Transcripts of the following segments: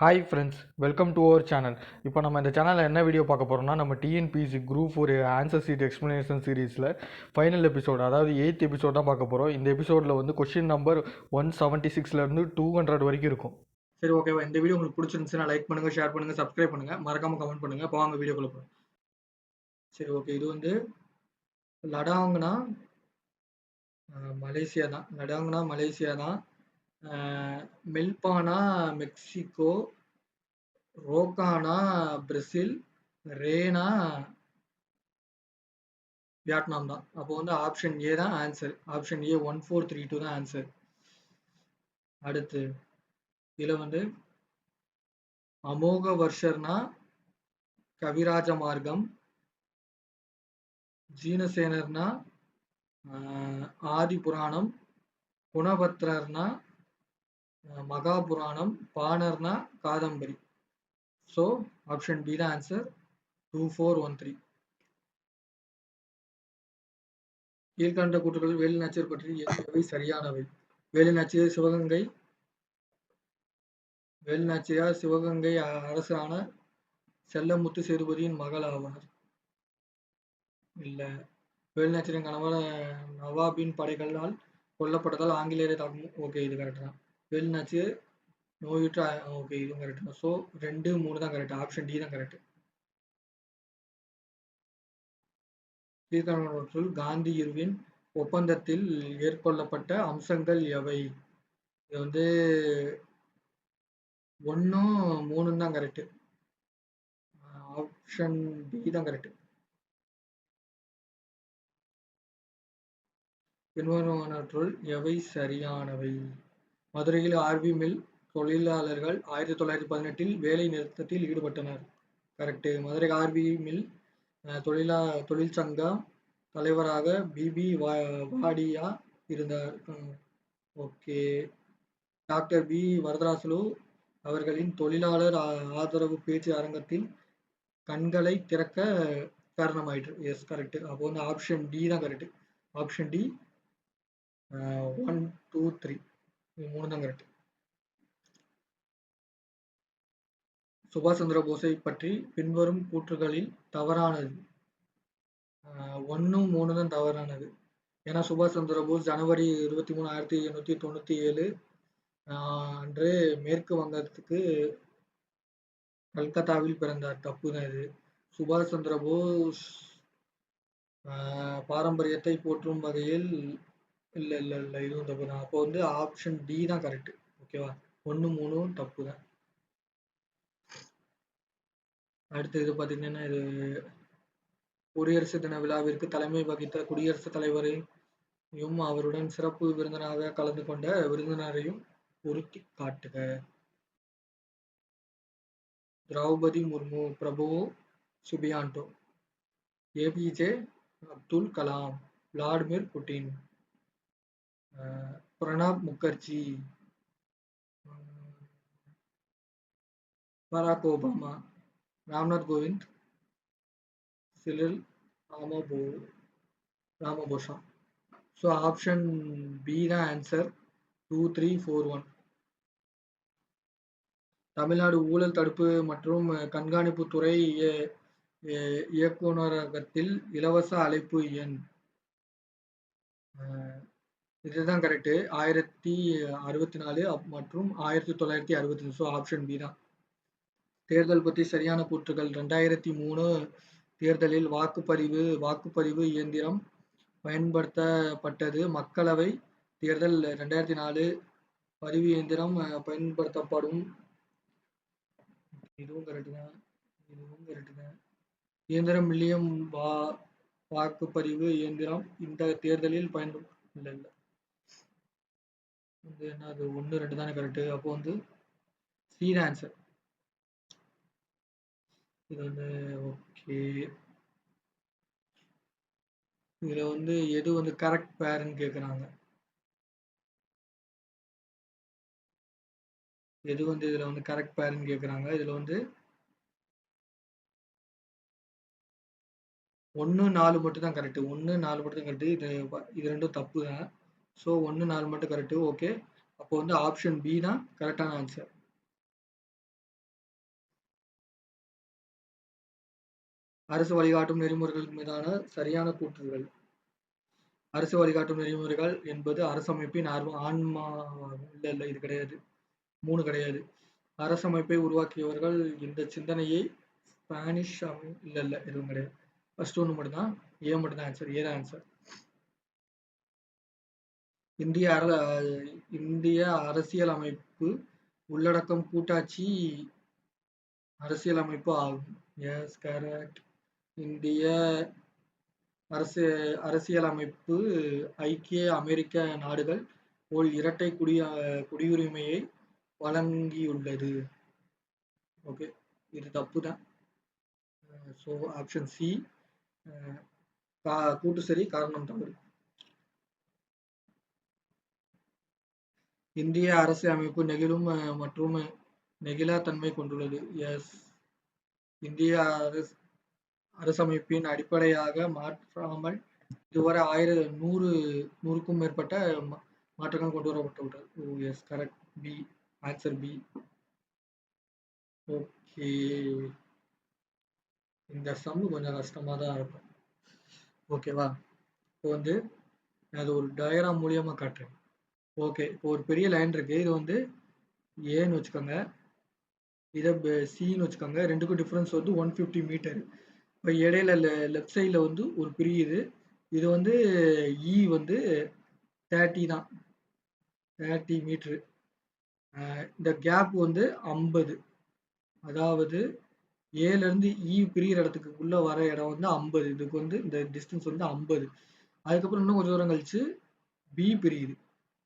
Hi friends, welcome to our channel. இப்போ நம்ம இந்த சேனலில் என்ன வீடியோ பார்க்க போகிறோம்னா, நம்ம டிஎன்பிசி குரூப் ஒரு ஆன்சர் சீட் எக்ஸ்ப்ளனேஷன் சீரீஸில் ஃபைனல் எபிசோட், அதாவது 8th எபிசோட் தான் பார்க்க போகிறோம். இந்த எபிசோடில் வந்து கொஷின் நம்பர் 176லேருந்து 200 வரைக்கும் இருக்கும். சரி, ஓகேவா? இந்த வீடியோ உங்களுக்கு பிடிச்சிருந்துச்சுன்னா லைக் பண்ணுங்கள், ஷேர் பண்ணுங்கள், சப்ஸ்கிரைப் பண்ணுங்கள், மறக்காமல் கமெண்ட் பண்ணுங்கள். இப்போ வாங்க வீடியோக்குள்ள போகிறோம். சரி, ஓகே. இது வந்து லடாங்னா மலேசியா தான். லடாங்னா மலேசியா தான். மெல்பானா மெக்சிகோ, ரோக்கானா பிரேசில், ரேனா வியட்நாம் தான். அப்போ வந்து ஆப்ஷன் ஏ தான் ஆன்சர். ஆப்ஷன் ஏ 1432 தான் ஆன்சர். அடுத்து இதுல வந்து அமோக வர்ஷர்னா கவிராஜ மார்க்கம், ஜீனசேனர்னா ஆதி புராணம், குணபத்ரர்னா மகாபுராணம், பாணர்னா காதம்பரி. ஸோ ஆப்ஷன் பி தான் ஆன்சர். 2413. கீழ்கண்ட கூற்றுகள் வேலு நாச்சியார் பற்றி எவை சரியானவை? வேலு நாச்சியார் சிவகங்கை அரசரான செல்லமுத்து சேதுபதியின் மகள் ஆவார். இல்ல. வேலு நாச்சியாரின் கணவர் நவாபின் படைகளால் கொல்லப்பட்டதால் ஆங்கிலேயரை தாக்கும். ஓகே, இது கரெக்ட் தான். வேலு நாச்சியார் நோயுற்ற. ஓகே, இதுவும் கரெக்ட் தான். ஸோ 2, 3 தான் கரெக்ட். ஆப்ஷன் டி தான் கரெக்ட். கீழ்கண்டவற்றுள் காந்தி இர்வின் ஒப்பந்தத்தில் ஏற்கொள்ளப்பட்ட அம்சங்கள் எவை? இது வந்து 1, 3 தான் கரெக்ட். ஆப்ஷன் பி தான் கரெக்ட். பின்வருவனவற்றுள் எவை சரியானவை? மதுரையில் ஆர்வி மில் தொழிலாளர்கள் 1918 வேலை நிறுத்தத்தில் ஈடுபட்டனர். கரெக்ட். மதுரை ஆர்வி மில் தொழிற்சங்க தலைவராக பிபி வாடியா இருந்தார். ஓகே. டாக்டர் பி வரதராசுலு அவர்களின் தொழிலாளர் ஆதரவு பேச்சு அரங்கத்தில் கண்களை திறக்க காரணமாயிற்று. S, correct. அப்போ வந்து ஆப்ஷன் டி தான் கரெக்ட். ஆப்ஷன் டி 1, 2, 3 3 தான் கரெக்ட். சுபாஷ் சந்திர போஸை பற்றி பின்வரும் கூற்றுகளில் தவறானது? 1, 3 தான் தவறானது. ஏன்னா சுபாஷ் சந்திர போஸ் ஜனவரி 23, 1897 அன்று மேற்கு வங்கத்துக்கு கல்கத்தாவில் பிறந்தார். தப்பு தான் இது. சுபாஷ் சந்திர போஸ் பாரம்பரியத்தை போற்றும் வகையில் இல்ல இல்ல இல்ல இதுவும் தப்பு தான். அப்போ வந்து ஆப்ஷன் டி தான் கரெக்ட். ஓகேவா? 1, 3 தப்பு தான். அடுத்து இது பார்த்தீங்கன்னா, இது குடியரசு தின விழாவிற்கு தலைமை வகித்த குடியரசுத் தலைவரையும் அவருடன் சிறப்பு விருந்தினராக கலந்து கொண்ட விருந்தினரையும் பொருத்தி காட்டுக. Droupadi Murmu, Prabowo Subianto, APJ Abdul Kalam, Vladimir Putin, Pranab Mukherjee, Barack Obama, Ramnath Kovind, Cyril Ramaphosa. So option B தான் ஆன்சர். 2341. தமிழ்நாடு ஊழல் தடுப்பு மற்றும் கண்காணிப்பு துறை இயக்குநரகத்தில் இலவச அழைப்பு எண். இதுதான் கரெக்ட். 1064 மற்றும் 1965. ஸோ ஆப்ஷன் பி தான். தேர்தல் பற்றி சரியான கூற்றுகள். 2003 தேர்தலில் வாக்குப்பதிவு இயந்திரம் பயன்படுத்தப்பட்டது. மக்களவை தேர்தல் 2004 பதிவு இயந்திரம் பயன்படுத்தப்படும். இதுவும் கரெக்ட் தான். இயந்திரம் மில்லியம் வாக்குப்பதிவு இயந்திரம் இந்த தேர்தலில் இல்ல வந்து என்னது 1, 2 தானே கரெக்ட். அப்போ வந்து சி தான் ஆன்சர். இது வந்து ஓகே. இதுல வந்து எது வந்து கரெக்ட் பேர்னு கேக்குறாங்க. எது வந்து இதுல வந்து கரெக்ட் பேர்னு கேக்குறாங்க. இதுல வந்து 1, 4 மட்டும் தான் கரெக்ட். 1, 4 மட்டும் தான் கரெக்ட். இது ரெண்டும் தப்பு தான். ஸோ 1, 4 மட்டும் கரெக்ட். ஓகே. அப்போ வந்து ஆப்ஷன் பி தான் கரெக்டான ஆன்சர். அரசு வழிகாட்டும் நெறிமுறைகள் மீதான சரியான கூற்றுகள். அரசு வழிகாட்டும் நெறிமுறைகள் என்பது அரசமைப்பின் ஆன்மா. இல்ல இது கிடையாது. 3 கிடையாது. அரசமைப்பை உருவாக்கியவர்கள். இந்த சிந்தனையை ஸ்பானிஷ் இல்ல எதுவும் கிடையாது. ஃபர்ஸ்ட் ஒன்று மட்டும்தான். ஏ மட்டும்தான் ஆன்சர். ஏ தான் ஆன்சர். இந்திய அரசியல் அமைப்பு உள்ளடக்கம் கூட்டாட்சி அரசியலமைப்பு ஆகும். Yes correct. இந்திய அரசியலமைப்பு ஐக்கிய அமெரிக்க நாடுகள் போல் இரட்டை குடியுரிமையை வழங்கியுள்ளது. ஓகே, இது தப்பு தான். ஸோ ஆப்ஷன் சி கூட்டு சரி, காரணம் தவறு. இந்திய அரசியலமைப்பு நெகிழும் மற்றும் நெகிழா தன்மை கொண்டுள்ளது. எஸ். இந்திய அரசமைப்பின் அடிப்படையாக மாற்றாமல் இதுவரை 100க்கும் மேற்பட்ட மாற்றங்கள் கொண்டு வரப்பட்டுள்ளது. Oh yes correct. B answer B. Okay, இந்த சம் கொஞ்சம் கஷ்டமாக தான் இருக்கும். ஓகேவா? இப்போ வந்து அது ஒரு டயக்ராம் மூலியமாக காட்டுறேன். ஓகே, இப்போ ஒரு பெரிய லைன் இருக்கு. இது வந்து ஏன்னு வச்சுக்கோங்க, இதை சின்னு வச்சுக்கோங்க. ரெண்டுக்கும் டிஃப்ரென்ஸ் வந்து 150 மீட்டர். இப்போ இடையில லெஃப்ட் சைடில் வந்து ஒரு பிரியுது. இது வந்து இ வந்து 30 தான், 30 மீட்ரு. இந்த கேப் வந்து 50. அதாவது ஏலேருந்து இ பிரியிற இடத்துக்கு உள்ள வர இடம் வந்து 50. இதுக்கு வந்து இந்த டிஸ்டன்ஸ் வந்து 50. அதுக்கப்புறம் இன்னும் கொஞ்சம் தூரம் கழிச்சு பி பிரியுது.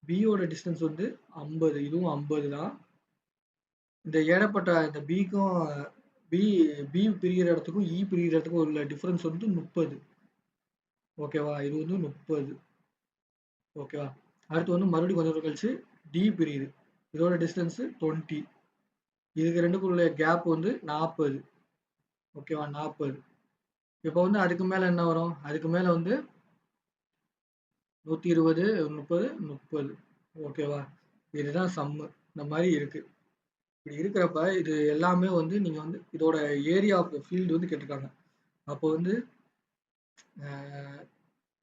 பியோட டிஸ்டன்ஸ் வந்து 50. இதுவும் 50 தான். இந்த ஏடப்பட்ட இந்த பிக்கும் பி பிரிகிற இடத்துக்கும் இ பிரிகிற இடத்துக்கும் உள்ள டிஃபரன்ஸ் வந்து 30. ஓகேவா? இது வந்து 30. ஓகேவா? அடுத்து வந்து மறுபடியும் கொஞ்சம் தூரம் கழிச்சு டி பிரியுது. இதோட டிஸ்டன்ஸ் 20. இதுக்கு ரெண்டுக்கும் உள்ள கேப் வந்து 40. ஓகேவா? 40. இப்போ வந்து அதுக்கு மேல என்ன வரும்? அதுக்கு மேல வந்து 120, 30, 30. ஓகேவா? இதுதான் சம்மு. இந்த மாதிரி இருக்கு. இப்படி இருக்கிறப்ப இது எல்லாமே வந்து நீங்க வந்து இதோட ஏரியா ஆஃப் ஃபீல்டு வந்து கேட்டிருக்காங்க. அப்போ வந்து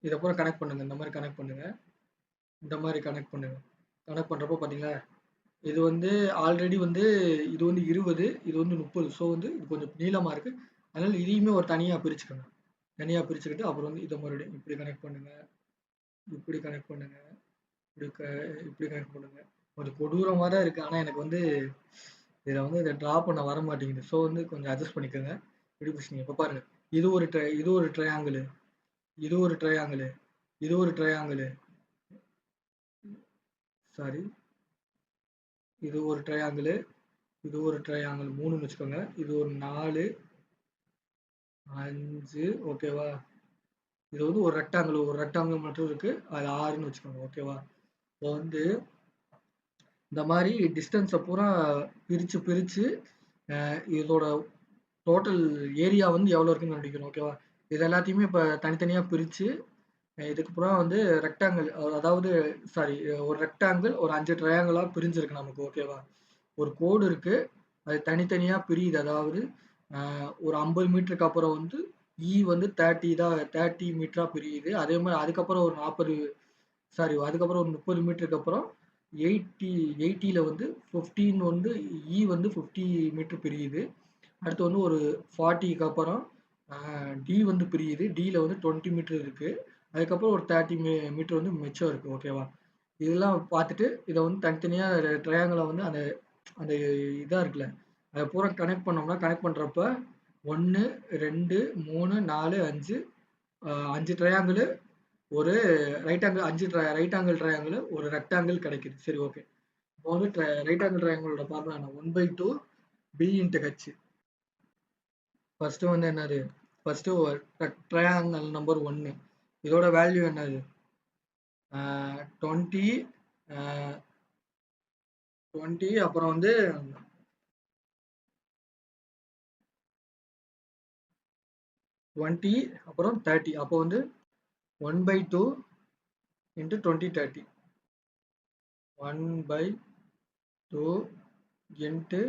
இதை பூரா கனெக்ட் பண்ணுங்க. இந்த மாதிரி கனெக்ட் பண்ணுங்க. இந்த மாதிரி கனெக்ட் பண்ணுங்க. கனெக்ட் பண்றப்போ பாத்தீங்களா, இது வந்து ஆல்ரெடி வந்து இது வந்து 20, இது வந்து 30. ஸோ வந்து இது கொஞ்சம் நீளமா இருக்கு. அதனால இதையுமே ஒரு தனியா பிரிச்சுக்கணும். தனியா பிரிச்சுக்கிட்டு அப்புறம் வந்து இதை மறுபடியும் இப்படி கனெக்ட் பண்ணுங்க, இப்படி கனெக்ட் பண்ணுங்க, இப்படி கனெக்ட் பண்ணுங்க. கொஞ்சம் கொடூரமா தான் இருக்கு. ஆனா எனக்கு வந்து இதில் வந்து இதை ட்ரா பண்ண வர மாட்டேங்குது. ஸோ வந்து கொஞ்சம் அட்ஜஸ்ட் பண்ணிக்கோங்க. இப்படி பிடிச்சிங்க. இப்போ பாருங்க, இது ஒரு ட்ரையாங்கிள், இது ஒரு ட்ரையாங்கிள், இது ஒரு ட்ரையாங்கிள், சாரி, இது ஒரு ட்ரையாங்கிள், இது ஒரு ட்ரையாங்கிள் 3ன்னு வச்சுக்கோங்க. இது ஒரு 4, 5. ஓகேவா? இது வந்து ஒரு ரெக்டாங்கிள் மட்டும் இருக்கு. அது 6ன்னு வச்சுக்கோங்க. ஓகேவா? இப்போ வந்து இந்த மாதிரி டிஸ்டன்ஸை பூரா பிரிச்சு இதோட டோட்டல் ஏரியா வந்து எவ்வளோ இருக்குன்னு கண்டுபிடிக்கணும். ஓகேவா? இது எல்லாத்தையுமே இப்போ தனித்தனியாக பிரித்து இதுக்கு அப்புறம் வந்து ரெக்டாங்கிள், அதாவது சாரி, ஒரு ரெக்டாங்கிள் ஒரு 5 ட்ரையாங்கிளாக பிரிஞ்சிருக்கு நமக்கு. ஓகேவா? ஒரு கோடு இருக்கு, அது தனித்தனியாக பிரியுது. அதாவது ஒரு 50 மீட்டருக்கு அப்புறம் வந்து இ வந்து 30 மீட்டரா பிரியுது. அதே மாதிரி அதுக்கப்புறம் ஒரு 40, சாரி, அதுக்கப்புறம் ஒரு 30 மீட்டருக்கு அப்புறம் 80ல வந்து 15 வந்து இ வந்து 50 மீட்டர் பிரியுது. அடுத்து வந்து ஒரு 40க்கு அப்புறம் டி வந்து பிரியுது. டியில் வந்து 20 மீட்டர் இருக்கு. அதுக்கப்புறம் ஒரு 30 மீட்டர் வந்து மிச்சம் இருக்கு. ஓகேவா? இதெல்லாம் பார்த்துட்டு இதை வந்து தனித்தனியாக ட்ரையாங்கிளை வந்து அந்த அந்த இதாக இருக்குல்ல, அதை பூரா கனெக்ட் பண்ணோம்னா, கனெக்ட் பண்ணுறப்ப 1, 2, 3, 4, 5, 5 ட்ரையாங்கிள், ஒரு ரைட் ஆங்கிள் ட்ரையாங்கிள், ஒரு ரெக்டாங்கிள் கிடைக்குது. சரி, ஓகே. இப்போ வந்து ரைட் ஆங்கிள் ட்ரையாங்கிளோட ஃபார்முலா என்ன? 1/2 பி இன்ட்டு ஹெச். ஃபர்ஸ்ட் வந்து என்னது? ஃபர்ஸ்ட் ட்ரையாங்கிள் நம்பர் 1, இதோட வேல்யூ என்னது? 20, 20, அப்புறம் வந்து 20, அப்புறம் 30. அப்போ வந்து 1/2 இன்ட்டு 20, 30. 1/2 into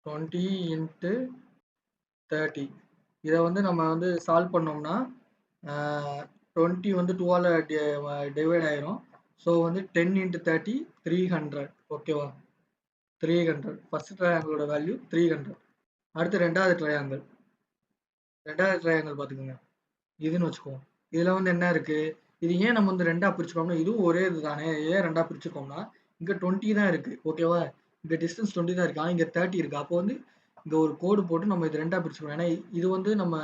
20 into 30. இதை வந்து நம்ம வந்து சால்வ் பண்ணோம்னா 20 வந்து 2ஆல் டிவைட் ஆயிரும். ஸோ வந்து 10 into 30 300. ஓகேவா? 300. ஃபர்ஸ்ட் ட்ரையாங்கிளோட வேல்யூ 300. அடுத்து ரெண்டாவது ட்ரையாங்கிள் பார்த்துக்கோங்க. இதுன்னு வச்சுக்குவோம். இதில் வந்து என்ன இருக்கு, இது ஏன் நம்ம வந்து ரெண்டா பிரிச்சுக்கோம்னா, இதுவும் ஒரே இது தானே, ஏன் ரெண்டா பிரிச்சுக்கோம்னா இங்கே 20 தான் இருக்கு. ஓகேவா? இங்கே டிஸ்டன்ஸ் 20 தான் இருக்கு, ஆனால் இங்கே 30 இருக்கு. அப்போ வந்து இங்கே ஒரு கோடு போட்டு நம்ம இது ரெண்டா பிரிச்சுக்கணும். ஏன்னா இது வந்து நம்ம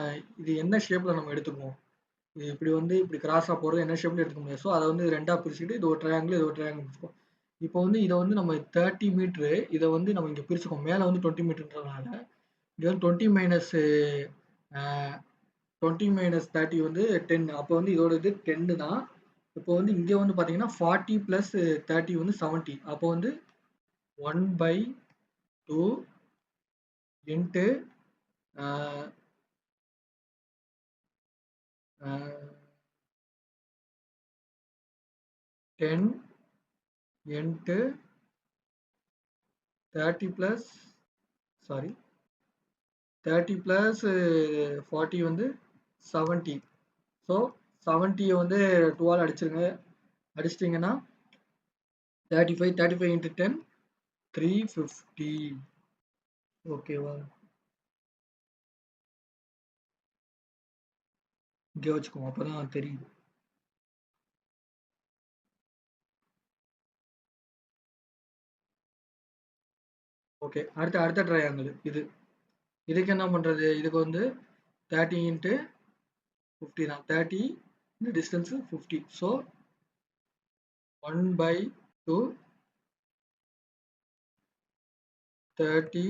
இது என்ன ஷேப்ல நம்ம எடுத்துக்குவோம், இது இப்படி வந்து இப்படி கிராஸாக போகிறது என்ன ஷேப்ல எடுத்துக்க முடியாது. ஸோ அதை வந்து ரெண்டா பிரிச்சுக்கிட்டு இது ஒரு ட்ரையாங்கிள், இது ஒரு ட்ரையாங்கிள் பிரிச்சுக்கோம். இப்போ வந்து இதை வந்து நம்ம 30 மீட்ரு, இதை வந்து நம்ம இங்கே பிரிச்சுக்கோம். மேலே வந்து 20 மீட்டர்ன்றதுனால இங்கே வந்து 20 மைனஸ் 20 மைனஸ் 30 வந்து 10. அப்போ வந்து இதோட இது 10 தான். இப்போ வந்து இங்கே வந்து பார்த்தீங்கன்னா 40 ப்ளஸ் 30 வந்து 70. அப்போ வந்து 1/2 இன்ட்டு 10 இன்ட்டு 30 ப்ளஸ் 40 வந்து 70. ஸோ 70 வந்து 2ஆல் அடிச்சிட்டிங்கன்னா 35 இன்ட்டு 10 350. ஓகேவா? இங்கே வச்சுக்கோங்க, அப்பதான் தெரியுது. ஓகே, அடுத்த ட்ரையாங்கிள் இதுக்கு என்ன பண்றது, இதுக்கு வந்து 30 இன்ட்டு 50 தான். 30 இந்த டிஸ்டன்ஸ் 50. So 1/2 30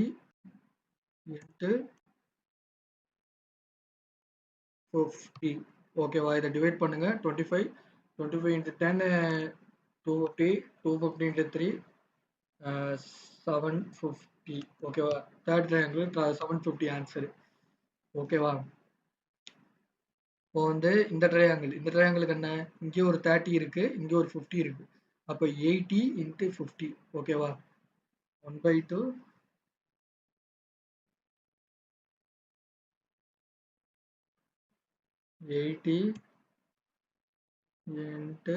into 50. ஓகேவா? இதை டிவைட் பண்ணுங்க. 25 இன்ட்டு 10 250. 250 இன்ட்டு 3 750. ஓகேவா? Third triangle 750 answer. ஓகேவா? இப்போ வந்து இந்த ட்ரையாங்கிளுக்கு என்ன, இங்கே ஒரு 30 இருக்கு, இங்கே ஒரு 50 இருக்கு. அப்போ 80 இன்ட்டு 50. ஓகேவா? 1/2 80 இன்ட்டு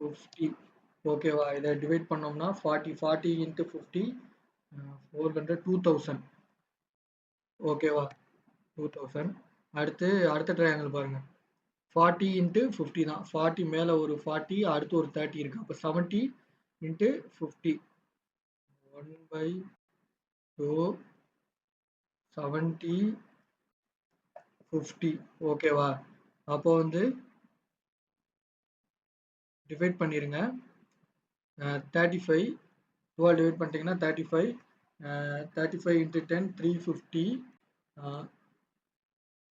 50. ஓகேவா? இதை டிவைட் பண்ணோம்னா 40 இன்ட்டு 50 400 2000. ஓகேவா? 2000. அடுத்த ட்ரையாங்கிள் பாருங்க. 40 இன்ட்டு 50 தான். 40 மேலே ஒரு 40, அடுத்து ஒரு 30 இருக்கு. அப்போ 70 இன்ட்டு 50 1/2 70 50. ஓகேவா? அப்போ வந்து டிவைட் பண்ணிருங்க. 35 12 டிவைட் பண்ணிட்டீங்கன்னா 35. 35 இன்ட்டு 10 350.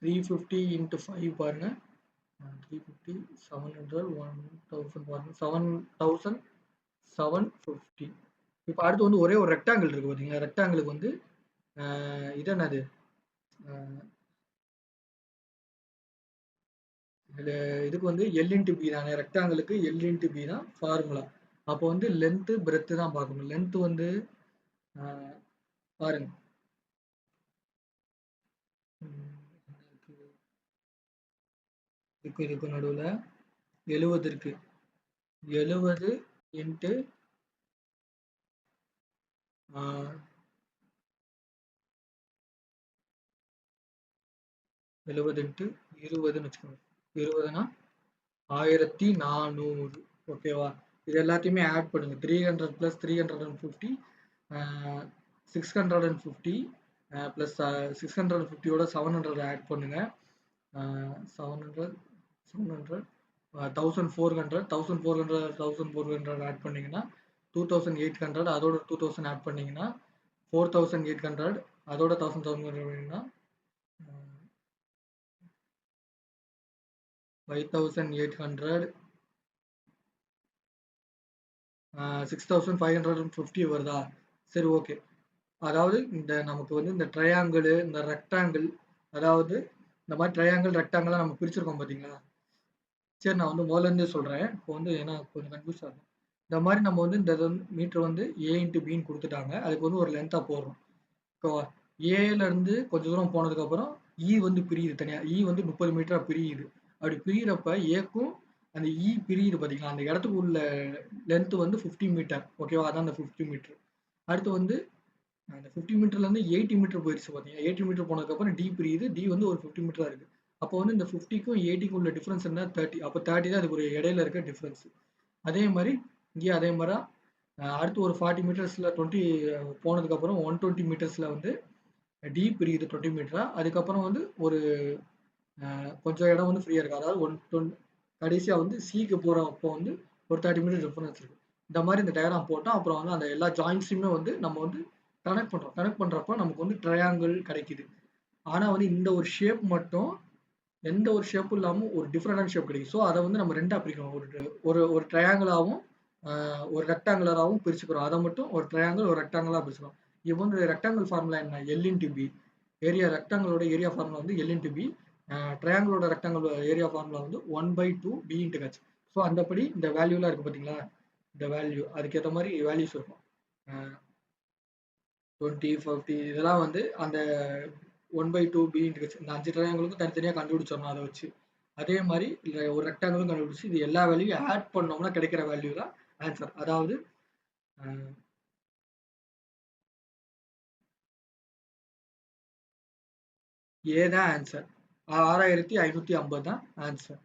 350 இன்ட்டு 5 பாருங்க. 350 700 1000 பாருங்க. 7750. இப்போ அடுத்து வந்து ஒரே ஒரு ரெக்டாங்கிள் இருக்கு பார்த்தீங்களா? ரெக்டாங்கிளுக்கு வந்து இது என்னது, இதுக்கு வந்து L இன்ட்டு பி தானே, ரெக்டாங்கிளுக்கு L இன்ட்டு பி தான் ஃபார்முலா. அப்போ வந்து லென்த்து பிரெத்து தான் பார்க்கணும். லென்த்து வந்து பாருங்க, இதுக்கு நடுவில் 70 இருக்கு. 70 இன்ட்டு 70 இன்ட்டு 20ன்னு வச்சுக்கோங்க. 20னா 1400. ஓகேவா? இது எல்லாத்தையுமே ஆட் பண்ணுங்க. 300 ப்ளஸ் 350 650 ப்ளஸ் 650யோட 700 ஆட் பண்ணுங்க. 700 700 1400 ஆட் பண்ணீங்கன்னா 2800. அதோட 2000 ஆட் பண்ணீங்கன்னா 4800. அதோட 1000 பண்ணீங்கன்னா 5800. 6550 வருதா? சரி, ஓகே. அதாவது இந்த நமக்கு வந்து இந்த ட்ரையாங்கிள், இந்த ரெக்டாங்கிள், அதாவது இந்த மாதிரி ட்ரையாங்கிள் ரெக்டாங்கிளாக நம்ம பிரிச்சிருக்கோம் பார்த்தீங்களா? சரி, நான் வந்து முதல்ல இருந்தே சொல்கிறேன். இப்போ வந்து ஏன்னா கொஞ்சம் கன்ஃபியூஸ் ஆகும். இந்த மாதிரி நம்ம வந்து இந்த மீட்டர் வந்து A இன்ட்டு பின்னு கொடுத்துட்டாங்க. அதுக்கு வந்து ஒரு லென்த்தாக போடுறோம். ஓகேவா? ஏலேருந்து கொஞ்சம் தூரம் போனதுக்கப்புறம் வந்து பிரியுது தனியா. வந்து 30 மீட்டரா பிரியுது. அப்படி பிரியறப்ப ஏக்கும் அந்த பிரியுது பார்த்தீங்களா, அந்த இடத்துக்கு உள்ள லென்த் வந்து 50 மீட்டர். ஓகேவா? அதான் அந்த 50 மீட்டர். அடுத்து வந்து அந்த 50 மீட்டர்லேருந்து 80 மீட்டர் போயிருச்சு பார்த்தீங்களா? 80 மீட்டர் போனதுக்கப்புறம் பிரியுது. வந்து ஒரு 50 மீட்டரா இருக்கு. அப்போ வந்து இந்த 50க்கும் 80க்கும் உள்ள டிஃபரன்ஸ் என்ன? 30. அப்போ 30 தான் அதுக்கு ஒரு இடையில இருக்க டிஃபரன்ஸ். அதே மாரி இங்கேயும் அதே மாரி தான். அடுத்து ஒரு 40 மீட்டர்ஸ்ல 20 போனதுக்கப்புறம் 120 மீட்டர்ஸ்ல வந்து பிரியுது 20 மீட்டரா. அதுக்கப்புறம் வந்து ஒரு கொஞ்சம் இடம் வந்து ஃப்ரீயா இருக்கு. அதாவது 120 கடைசியா வந்து சிக்கு போறப்போ வந்து ஒரு 30 மினிட்ஸ் டிஃபரன்ஸ் இருக்கு. இந்த மாரி இந்த டயகிராம் போட்டோம். அப்புறம் வந்து அந்த எல்லா ஜாயிண்ட்ஸுமே வந்து நம்ம வந்து கனெக்ட் பண்றோம். கனெக்ட் பண்றப்ப நமக்கு வந்து ட்ரையாங்கிள் கிடைக்குது. ஆனா வந்து இந்த ஒரு ஷேப் மட்டும் எந்த ஒரு ஷேப்பும் இல்லாம ஒரு டிஃபரெண்டான ஷேப் கிடைக்கும். ஸோ அத வந்து நம்ம 2ஆ பிரிக்கணும். ஒரு ஒரு ட்ரையாங்கிளாவும், ஒரு ரெக்டாங்குலராவும் பிரிச்சுக்கிறோம். அத மட்டும் ஒரு ட்ரையாங்கிள், ஒரு ரெக்டாங்கிளா பிரிச்சுக்கிறோம். இப்போ வந்து ரெக்டாங்கிள் ஃபார்முலா என்ன? L into B. ரெக்டாங்கிளோட ஏரியா ஃபார்முலா வந்து எல் இன்டு பி. ட்ரையாங்கிளோட ரெக்டாங்கிள் ஏரியா ஃபார்முலா வந்து 1/2 பி இன்டு ஹெச். ஸோ அந்தபடி இந்த வேல்யூலாம் இருக்கு பார்த்தீங்களா? இந்த வேல்யூ அதுக்கேத்த மாரி வேல்யூஸ் இருக்கும். அ 20, 50 இதெல்லாம் வந்து அந்த 1/2 பி இன்டு ஹெச் இந்த 5 ட்ரையாங்கிளுக்கும் தனித்தனியா கண்டுபிடிச்சிடணும் அத வச்சு. அதே மாரி ஒரு ரெக்டாங்கிளும் கண்டுபிடிச்சு இது எல்லா வேல்யூயும் ஆட் பண்ணோம்னா கிடைக்கிற வேல்யூ தான் ஆன்சர். அதாவது அ ஏ தான் ஆன்சர். 6550 தான் ஆன்சர்.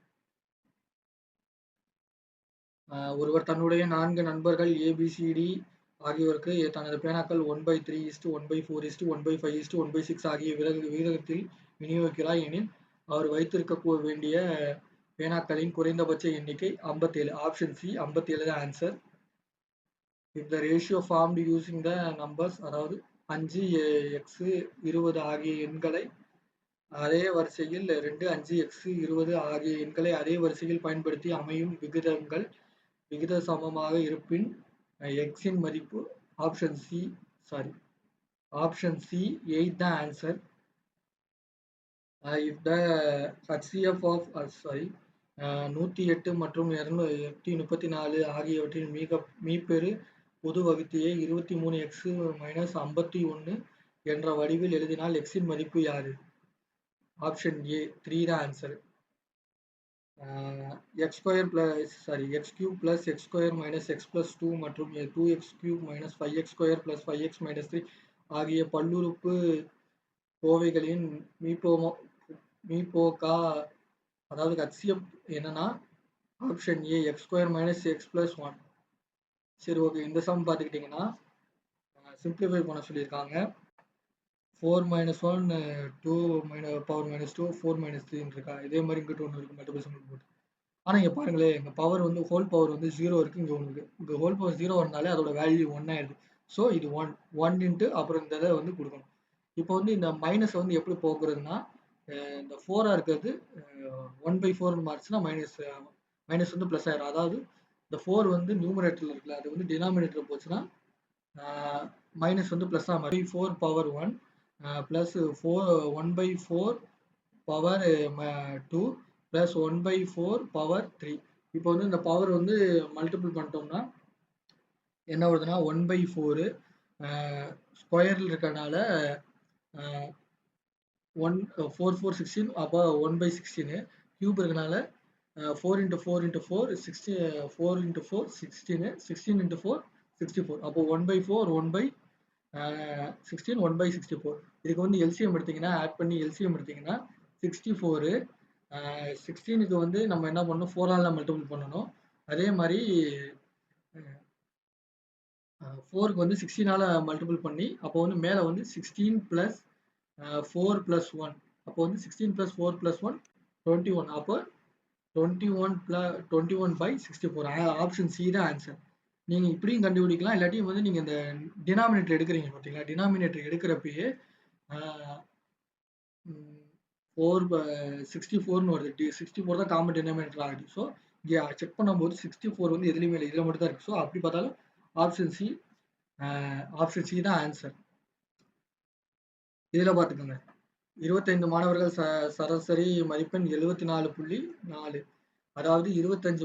ஒருவர் தன்னுடைய 4 நண்பர்கள் ஏபிசிடி ஆகியோருக்கு தனது பேனாக்கள் 1/3:1/4:1/5:1/6 ஆகிய விகிதத்தில் விநியோகிக்கிறார் எனில் அவர் வைத்திருக்க வேண்டிய பேனாக்களின் குறைந்தபட்ச எண்ணிக்கை 57. ஆப்ஷன் சி 57 தான் answer. If the ratio formed using the numbers அதாவது 5 x 20 ஆகிய எண்களை அதே வரிசையில் 2 5 x 20 ஆகிய எண்களை அதே வரிசையில் பயன்படுத்தி அமையும் விகித சமமாக இருப்பின் எக்ஸின் மதிப்பு option C sorry option C 8 தான் answer. If the HCF of 108 மற்றும் 234 ஆகியவற்றின் மீப்பெரு பொது வகுத்தியை 23x மைனஸ் 51 என்ற வடிவில் எழுதினால் எக்ஸின் மதிப்பு யாது? ஆப்ஷன் ஏ 3 தான் answer. X cube plus X square minus X plus 2 மற்றும் 2x cube minus 5x square plus 5x minus 3 ஆகிய பல்லுறுப்பு கோவைகளின் மீப்போக்கா அதாவது ஹச்சிஎஃப் என்னன்னா option A X square minus X plus 1. சரி ஓகே, இந்த சம் பார்த்துக்கிட்டிங்கன்னா சிம்பிளிஃபை பண்ண சொல்லியிருக்காங்க. 4 மைனஸ் 1 2 பவர் மைனஸ் 2 4 மைனஸ் 3 இருக்கா, இதே மாதிரி இங்கிட்டு ஒன்று இருக்கு மல்டிபிள் சிம்பிள் போட்டு. ஆனால் இங்கே பாருங்களேன், இங்கே பவர் வந்து ஹோல் பவர் வந்து 0 இருக்குது, இங்கே ஒன்று இருக்குது. இங்கே ஹோல் பவர் 0 வந்தாலே அதோட வேல்யூ 1 ஆயிடுது. ஸோ இது 1 இன்ட்டு அப்புறம் இந்த இதை வந்து கொடுக்கணும். இப்போ வந்து இந்த மைனஸ் வந்து எப்படி போக்குறதுன்னா, இந்த 4ஆக இருக்கிறது 1/4 மாறிச்சுன்னா மைனஸ் வந்து ப்ளஸ் ஆயிடும். அதாவது இந்த 4 வந்து நியூமரேட்டரில் இருக்குல்ல, அது வந்து டினாமினேட்டர் போச்சுன்னா மைனஸ் வந்து ப்ளஸ்ஸாக மாறி 4 power 1 plus 1/4 power 2 plus 1/4 power 3. இப்போ வந்து இந்த பவர் வந்து மல்டிபிள் பண்ணிட்டோம்னா என்ன வருதுன்னா 1/4 ஸ்கொயரில் இருக்கிறனால 4 4 16 அப்போ 1/16 கியூப் இருக்கனால 4 × 4 × 4 16 4 × 4 16 16 × 4 64. அப்போ 1/4 1/16 1/64. இதுக்கு வந்து எல்சிஎம் எடுத்தீங்கன்னா ஆட் பண்ணி எல்சிஎம் எடுத்தீங்கன்னா 64. 16க்கு வந்து நம்ம என்ன பண்ணணும், 4ஆல் மல்டிபிள் பண்ணணும். அதே மாதிரி 4க்கு வந்து 16ஆல் மல்டிபிள் பண்ணி அப்போ வந்து மேலே வந்து 16 + 4 + 1 அப்போ வந்து 16 + 4 + 1 21. அப்போ 21/64. ஆப்ஷன் சி தான் ஆன்சர். நீங்கள் இப்படியும் கண்டுபிடிக்கலாம், இல்லாட்டி வந்து நீங்கள் இந்த டினாமினேட்டர் எடுக்கிறீங்க பார்த்தீங்களா, டினாமினேட்டர் எடுக்கிறப்பயே 64ன்னு வருது. 64 தான் காமன் டினாமினேட்டர் ஆகுது. ஸோ இங்கே செக் பண்ணும்போது 64 வந்து எதுலையுமே இல்லை, இதில் மட்டும் தான் இருக்குது. ஸோ அப்படி பார்த்தாலும் ஆப்ஷன் சி தான் ஆன்சர். இதில் பார்த்துக்கோங்க, 25 மாணவர்கள் சராசரி மதிப்பெண் 74.4. அதாவது 25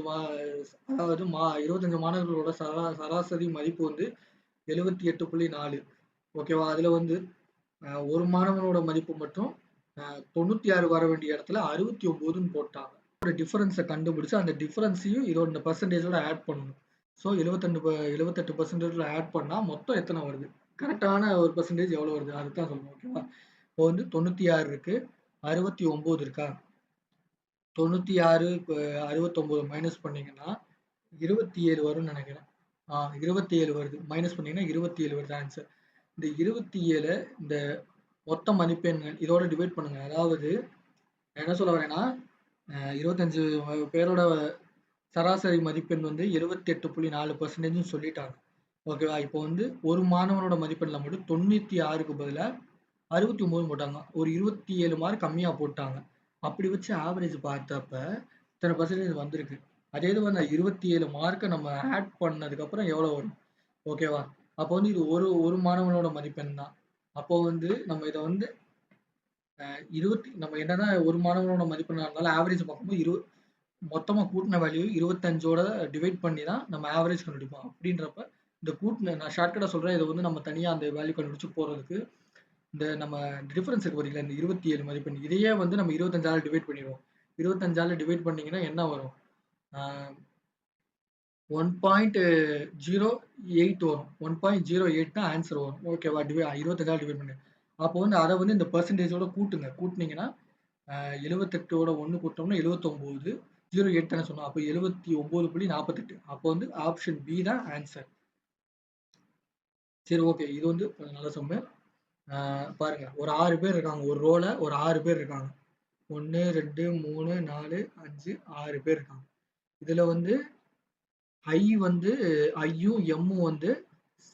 மாணவர்களோட சராசரி மதிப்பு வந்து 78.4. ஓகேவா? அதில் வந்து ஒரு மாணவனோட மதிப்பு மட்டும் 96 வர வேண்டிய இடத்துல 69ன்னு போட்டாங்க. ஒரு டிஃபரன்ஸ கண்டுபிடிச்சு அந்த டிஃபரன்ஸையும் இதோட இந்த பெர்சன்டேஜோட ஆட் பண்ணணும். ஸோ 78% ஆட் பண்ணா மொத்தம் எத்தனை வருது? கரெக்ட்டான ஒரு பெர்சன்டேஜ் எவ்வளோ வருது? அதுதான் சொல்லணும். ஓகேவா? இப்போ வந்து 96 இருக்கு. 69 இருக்கா? 96 69 மைனஸ் பண்ணீங்கன்னா 27 வரும்னு நெனைக்கிறேன். 27 வருது. மைனஸ் பண்ணீங்கன்னா 27 வருது ஆன்ஸர். இந்த 27 இந்த மொத்த மதிப்பெண்கள் இதோட டிவைட் பண்ணுங்க. அதாவது நான் என்ன சொல்ல வரேன்னா, 25 பேரோட சராசரி மதிப்பெண் வந்து 78.4%ன்னு சொல்லிட்டாங்க. ஓகேவா? இப்போ வந்து ஒரு மாணவனோட மதிப்பெண்ல மட்டும் 96க்கு பதிலா 69 போட்டாங்க. ஒரு 27 மார்க் கம்மியா போட்டாங்க. அப்படி வச்சு ஆவரேஜ் பார்த்தப்ப இத்தனை பெர்சன்டேஜ் வந்திருக்கு. அதே இது வந்து 27 மார்க்க நம்ம ஆட் பண்ணதுக்கப்புறம் எவ்வளோ வரும்? ஓகேவா? அப்போ வந்து இது ஒரு ஒரு மாணவனோட மதிப்பெண் தான். அப்போ வந்து நம்ம இத வந்து நம்ம என்னதான் ஒரு மாணவனோட மதிப்பெண்ணா இருந்தாலும் ஆவரேஜ் பார்க்கும்போது மொத்தமா கூட்டுன வேல்யூ 25ஓட டிவைட் பண்ணி தான் நம்ம ஆவரேஜ் கண்டுபிடிப்போம். அப்படின்றப்ப இந்த நான் ஷார்ட்கட்டா சொல்றேன். இத வந்து நம்ம தனியா அந்த வேல்யூ கண்டுபிடிச்சு போறதுக்கு, இந்த நம்ம டிஃபரன்ஸ் இருக்கு பார்த்தீங்களா? இந்த 27 மதிப்பெண். இதையே வந்து நம்ம 25ஆல டிவைட் பண்ணிருவோம். 25ஆல டிவைட் பண்ணீங்கன்னா என்ன வரும்? ஆ 1.08 வரும். 1.08 தான் ஆன்ஸர் வரும். ஓகேவா? 25ஆல டிவைட் பண்ணி. அப்போ வந்து அத வந்து இந்த பெர்சன்டேஜோட கூட்டுங்க. கூட்டுனீங்கன்னா 78ஓட 1 கூட்டினோம்னா 79. 08 தானே சொன்னோம். அப்போ 79.48. அப்போ வந்து ஆப்ஷன் பி தான் ஆன்ஸர். சரி, ஓகே. இது வந்து நல்ல சம்மு. பாருங்க. ஒரு 6 பேர் இருக்காங்க. ஒரு ரோல ஒரு 6 பேர் இருக்காங்க. 1, 2, 3, 4, 5, 6 பேர் இருக்காங்க. இதுல வந்து வந்து ஐயும், எம்மும் வந்து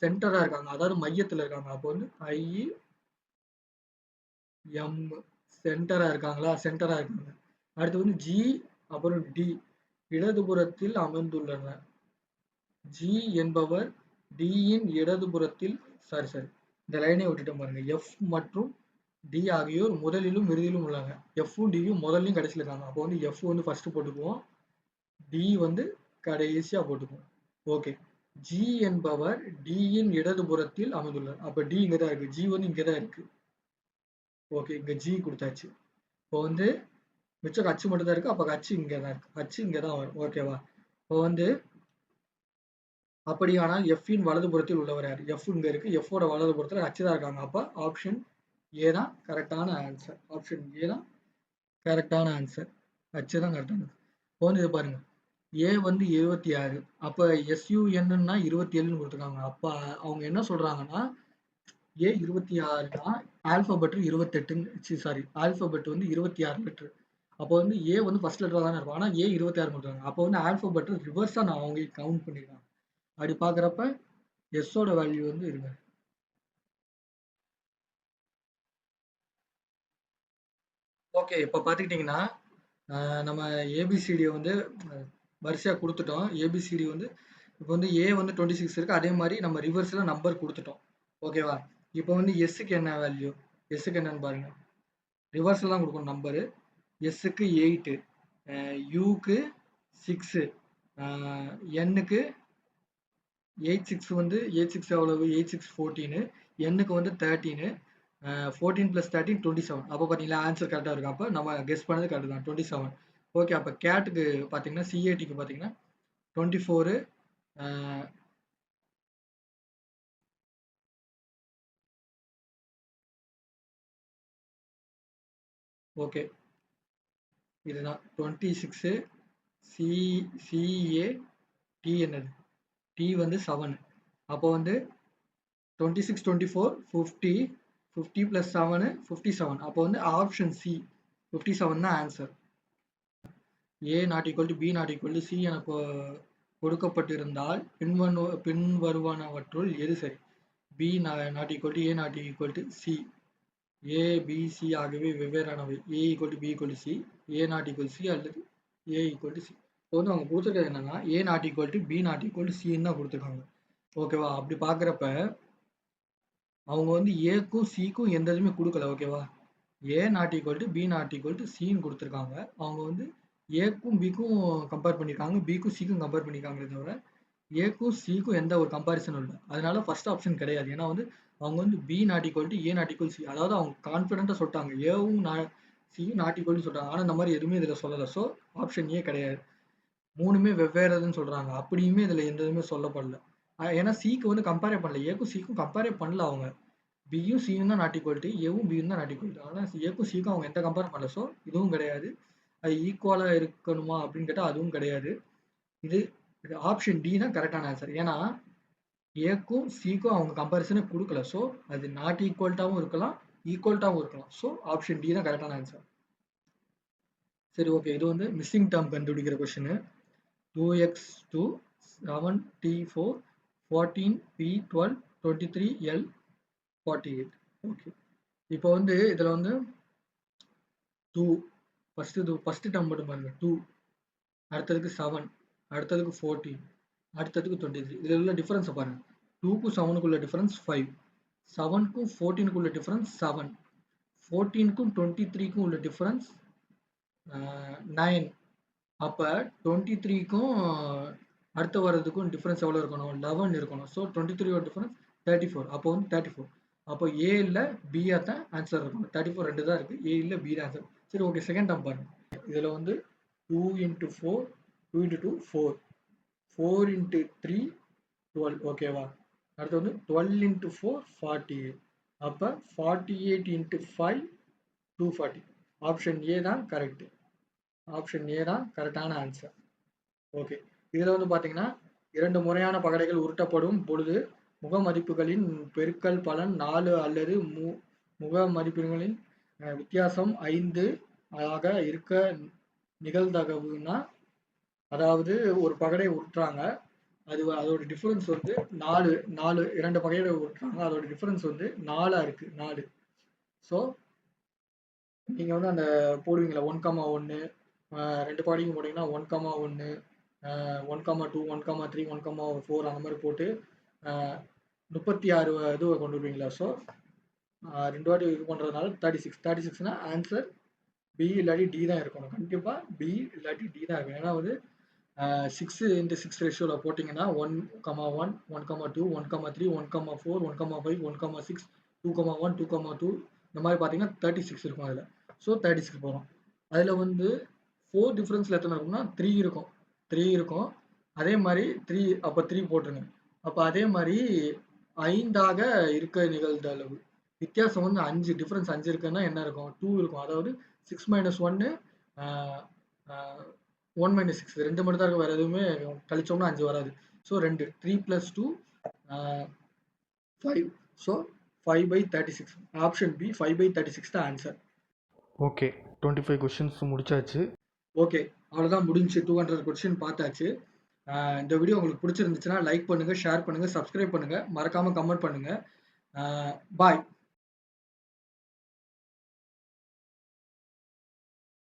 சென்டரா இருக்காங்க. அதாவது மையத்துல இருக்காங்க. அப்போ வந்து ஐ, எம் சென்டரா இருக்காங்களா? சென்டரா இருக்காங்க. அடுத்து வந்து ஜி, அப்புறம் டி இடதுபுறத்தில் அமர்ந்துள்ளனர். ஜி என்பவர் டியின் இடதுபுறத்தில் சாரி. இந்த லைனை விட்டுட்டேன் பாருங்க. எஃப் மற்றும் டி ஆகியோர் முதலிலும் இறுதியிலும் உள்ளாங்க. எஃப்பும் டியும் முதல்லையும் கடைசியில இருக்காங்க. அப்போ வந்து எஃப் வந்து ஃபர்ஸ்ட் போட்டுக்குவோம். டி வந்து கடைசியா போட்டுக்குவோம். ஓகே. ஜி என்பவர் டியின் இடதுபுறத்தில் அமைந்துள்ளார். அப்ப டி இங்க தான் இருக்கு. ஜி வந்து இங்க தான் இருக்கு. ஓகே. இங்க ஜி கொடுத்தாச்சு. இப்போ வந்து மிச்சம் ஹச் மட்டும் தான் இருக்கு. அப்ப ஹச் இங்க தான் இருக்கு. ஹச் இங்க தான் வரும். ஓகேவா? இப்போ வந்து அப்படியானால் எஃப்பின் வலதுபுறத்தில் உள்ளவர் யார்? எஃப் இங்க இருக்கு. எஃப்போட வலதுபுறத்துல ஹச் தான் இருக்காங்க. அப்ப ஆப்ஷன் ஏ தான் கரெக்டான ஆன்சர். ஆப்ஷன் ஏ தான் கரெக்டான ஆன்சர். ஹச் தான் கரெக்டான. இப்போ வந்து இது பாருங்க. ஏ வந்து 26. அப்ப எஸ்யூஎன்ன்னா 27ன்னு கொடுத்துருக்காங்க. அப்ப அவங்க என்ன சொல்றாங்கன்னா, ஏ 26னா ஆல்பாபெட் 28 சாரி ஆல்பாபெட் வந்து 26 லெட்டர். அப்போ வந்து ஏ வந்து ஃபர்ஸ்ட் லெட்டரா தானே இருக்கும். ஆனா ஏ 26 கொடுத்துருக்காங்க. அப்போ வந்து ஆல்பாபெட் ரிவர்ஸா நான் அவங்க கவுண்ட் பண்ணிருக்காங்க. அப்படி பாக்குறப்ப எஸ்ஸோட வேல்யூ வந்து இருங்க. ஓகே. இப்ப பாத்துக்கிட்டீங்கன்னா, நம்ம ஏபிசிடிய வந்து வரிசையா குடுத்துட்டோம். ஏபிசிடி வந்து இப்ப வந்து ஏ வந்து 26 இருக்கு. அதே மாரி நம்ம ரிவர்ஸ்ல நம்பர் குடுத்துட்டோம். ஓகேவா? இப்ப வந்து எஸ்ஸுக்கு என்ன வேல்யூ? எஸ்ஸுக்கு என்னன்னு பாருங்க. ரிவர்ஸ்ல தான் குடுக்கணும் நம்பரு. எஸ்ஸுக்கு 8, யூக்கு 6, அ என்னுக்கு 86 எவ்வளவு? 86 14, எண்ணுக்கு வந்து 13, 14 + 13 27. அப்போ பார்த்தீங்களா ஆன்சர் கரெக்ட்டா இருக்கு. அப்ப நம்ம கெஸ் பண்ணது கரெக்ட் தான் 27. ஓகே. அப்ப கேட்க்கு பார்த்தீங்கன்னா, சிஏடிக்கு பார்த்தீங்கன்னா 24, அ ஓகே. இதுதான் 26 சி சிஏ டி என்னது? டி வந்து 7. அப்போ வந்து 26, 24, 50, 50 + 7, 57. அப்போ வந்து ஆப்ஷன் சி 57 தான் answer. A not equal to B not equal to C என கொடுக்கப்பட்டிருந்தால் பின்வருவனவற்றுள் எது சரி? B not equal to A not equal to C. A, B, C ஆகியவை வெவ்வேறானவை. A equal to B equal to C, A not equal C அல்லது A equal to C. இப்போ வந்து அவங்க கொடுத்துருக்கிறது என்னன்னா A not equal to B not equal to சின்னு தான் கொடுத்துருக்காங்க. ஓகேவா? அப்படி பார்க்குறப்ப அவங்க வந்து ஏக்கும் சிக்கும் எந்த இதுவுமே கொடுக்கல. ஓகேவா? A not equal to B not equal to சின்னு கொடுத்துருக்காங்க. அவங்க வந்து ஏக்கும் பிக்கும் கம்பேர் பண்ணியிருக்காங்க. பிக்கும் சிக்கும் கம்பேர் பண்ணியிருக்காங்களே தவிர ஏக்கும் சிக்கும் எந்த ஒரு கம்பேரிசனும் இல்லை. அதனால ஃபர்ஸ்ட் ஆப்ஷன் கிடையாது. ஏன்னா வந்து அவங்க வந்து B not equal to A not equal C. அதாவது அவங்க கான்ஃபிடென்ட்டா சொல்லிட்டாங்க. ஏவும் சியும் நாட் ஈக்குவல்னு சொல்றாங்க. ஆனா இந்த மாதிரி எதுவுமே இதுல சொல்லல. ஸோ ஆப்ஷன் ஏ கிடையாது. 3மே வெவ்வேறுதுன்னு சொல்றாங்க. அப்படியுமே இதுல எந்த இதுவுமே சொல்லப்படல. ஏன்னா சிக்கு வந்து கம்பேரே பண்ணல. ஏக்கும் சிக்கும் கம்பேரே பண்ணல அவங்க. பியும் சியும் தான் நாட் ஈக்குவல் டு, ஏவும் பியும் தான் நாட் ஈக்குவல் டு. ஆனா ஏக்கும் சிக்கும் அவங்க எந்த கம்பேர் பண்ணல. ஸோ இதுவும் கிடையாது. அது ஈக்குவலா இருக்கணுமா அப்படின்னு கேட்டா அதுவும் கிடையாது. இது ஆப்ஷன் டி தான் கரெக்டான ஆன்சர். ஏன்னா ஏக்கும் சிக்கும் அவங்க கம்பேரிசனே கொடுக்கல. ஸோ அது நாட் ஈக்குவல்ட்டாவும் இருக்கலாம், ஈக்குவல்ட்டாவும் இருக்கலாம். ஸோ ஆப்ஷன் டி தான் கரெக்டான ஆன்சர். சரி, ஓகே. இது வந்து மிஸ்ஸிங் டேர்ம் கண்டுபிடிக்கிற question. 2x2 7t4 14p12 23l 48. Okay. இப்போ வந்து இதுல வந்து 2 ஃபர்ஸ்ட் டேர்ம் மட்டும் பாருங்க. 2 அடுத்ததுக்கு 7 அடுத்ததுக்கு 14 அடுத்ததுக்கு 23. இதுல உள்ள டிஃபரன்ஸ் பாருங்க. 2க்கும் 7க்கும் உள்ள டிஃபரன்ஸ் 5, 7க்கும் 14க்கும் உள்ள டிஃபரன்ஸ் 7, 14க்கும் 23க்கும் உள்ள டிஃபரன்ஸ் 9. அப்ப 23க்கும் அடுத்து வர்றதுக்கும் டிஃபரன்ஸ் எவ்வளவு இருக்கணும்? 11 இருக்கணும். So 23 difference 34. அப்போ வந்து 34. அப்போ ஏ இல்ல பியா தான் ஆன்சர் இருக்கணும். 34 ரெண்டு தான் இருக்கு. ஏ இல்ல பி தான் ஆன்சர். சரி, ஓகே. செகண்ட் டேர்ம் பாருங்க. இதுல வந்து 2 into 4 2 into 2 4 4 into 3 12. ஓகேவா? அடுத்து வந்து 12 into 4 48. அப்ப 48 into 5 240. ஆப்ஷன் ஏ தான் கரெக்ட். ஆப்ஷன் ஏ தான் கரெக்டான ஆன்சர். ஓகே. இதுல வந்து பாத்தீங்கன்னா 2 முறையான பகடைகள் உருட்டப்படும் பொழுது முக மதிப்புகளின் பெருக்கல் பலன் 4 அல்லது முக மதிப்புகளின் வித்தியாசம் 5 ஆக இருக்க நிகழ்தகவுனா, அதாவது ஒரு பகடை உருட்டுறாங்க, அதோட டிஃபரன்ஸ் வந்து 4 2 பகையோட உருட்டுறாங்க, அதோட டிஃபரன்ஸ் வந்து 4 இருக்கு. 4. ஸோ நீங்க வந்து அந்த போடுவீங்களா 1,1 2 பகடைக்கும் போட்டீங்கன்னா 1,1 1,2 1,3 1,4 அந்த மாதிரி போட்டு 36 இதுவை கொண்டு வருவீங்களா? ஸோ 2 வாட்டி இது பண்றதுனால 36னா ஆன்சர் பி இல்லாட்டி டி தான் இருக்கணும். கண்டிப்பா பி இல்லாட்டி டி தான் இருக்கும். ஏன்னா வந்து 6 into 6 ரேஷியோல போட்டிங்கன்னா 1,1 1,2 1,3 1,4 1,5 1,6 2,1 2,2 இந்த மாதிரி பார்த்தீங்கன்னா 36 இருக்கும் அதில். ஸோ 36 போகிறோம். அதில் வந்து 4 டிஃப்ரென்ஸில் எத்தனை இருக்கும்னா 3 இருக்கும். 3 இருக்கும். அதே மாதிரி 3 அப்போ 3 போட்டுருங்க. அப்போ அதே மாதிரி 5ஆக இருக்க நிகழ்தகவு வித்தியாசம் வந்து 5 டிஃப்ரென்ஸ் 5 இருக்குன்னா என்ன இருக்கும்? 2 இருக்கும். அதாவது 6 - 1 1 - 6 2 மட்டும் தான் இருக்கும். வேற எதுவுமே கழிச்சோம்னா 5 வராது. ஸோ 2 3 + 2 5. ஸோ 5/36. ஆப்ஷன் பி 5/36 தான் ஆன்சர். ஓகே. 25 கொஷின்ஸ் முடிச்சாச்சு. ஓகே. அவ்வளோதான் முடிஞ்சு. 200 கொஸ்டின் பார்த்தாச்சு. இந்த வீடியோ உங்களுக்கு பிடிச்சிருந்துச்சுன்னா லைக் பண்ணுங்க, ஷேர் பண்ணுங்க, சப்ஸ்கிரைப் பண்ணுங்க, மறக்காம கமெண்ட் பண்ணுங்க. பாய்.